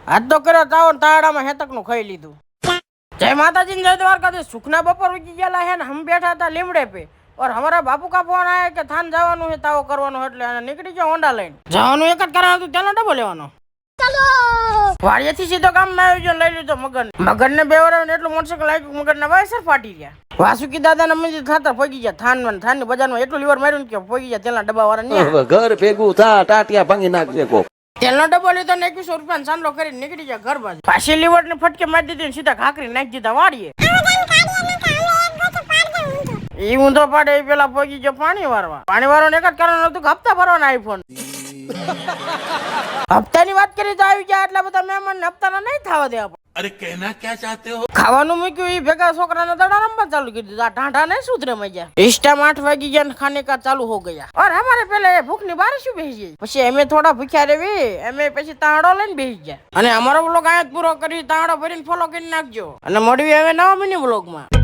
હાથ તો કર્યો તાવ તાળામાં હેતક નું ખાઈ લીધું. जय माता जी जय द्वारकाधीश सुखना बपोर उगी गया है हम बैठा था लीमड़े पे और हमारा बापू का फोन आया कि थान जवानु है ताव करवानो એટલે નીકળી ગયો હોન્ડા લઈને જવાનું એક જ કરવાનું હતું તેનો ડબો લેવાનો ચલો વાડીએથી સીધો ગામમાં આવી ગયો લઈ લીધો મગરને બે વરાવ ને એટલું મોટરસાઇકલ લાગ્યું મગરના વાયસર ફાટી ગયા વાસુકી દાદાના મંદિર થાતા પગી ગયા થાનની બજારમાં એટલું લીવર માર્યું કે પગી ગયા તેલના ડબ્બા વાળા ને ઘર ભેગું થા ટાટિયા ભાંગી નાખજે કો તેલનો ડબ્બો લીધો ને 2100 રૂપિયા સાંડલો કરીને નીકળી ગયા ઘર બાજુ પાછી લીવર ને ફટકે મારી દીધી ને સીધા ખાકરી નાખી દીધા વાડીએ ઈ ઊંધો પાડે એ પેલા પગી ગયો પાણી વાળવાનો એક જ કારણ હતું કે હપ્તા ભરવાના આઈફોન હપ્તાની વાત કરી તો આવી ગયા એટલા બધા મહેમાન હપ્તાના નહીં થવા દે આપણે अरे कहना क्या चाहते हो ખાવાનું મૂક્યું ઈ ભેગા છોકરાના દડા રમવા ચાલુ કરી દીધું આ ઢાંઢા નહીં સુધરે મજા ઇસ્ટામાં 8 વાગી ગયા ને ખાને કા ચાલુ હો ગયા और हमारे पहले भूख ની બારિશ બેસી ગઈ પછી અમે થોડા ભૂખ્યા રેવી અમે પછી તાંડો લઈને બેસી ગયા અને અમારો વ્લોગ આયા પૂરો કરી તાંડો ભરીને ફોલો કરી નાખજો અને મળવી હવે નવા મિની વ્લોગમાં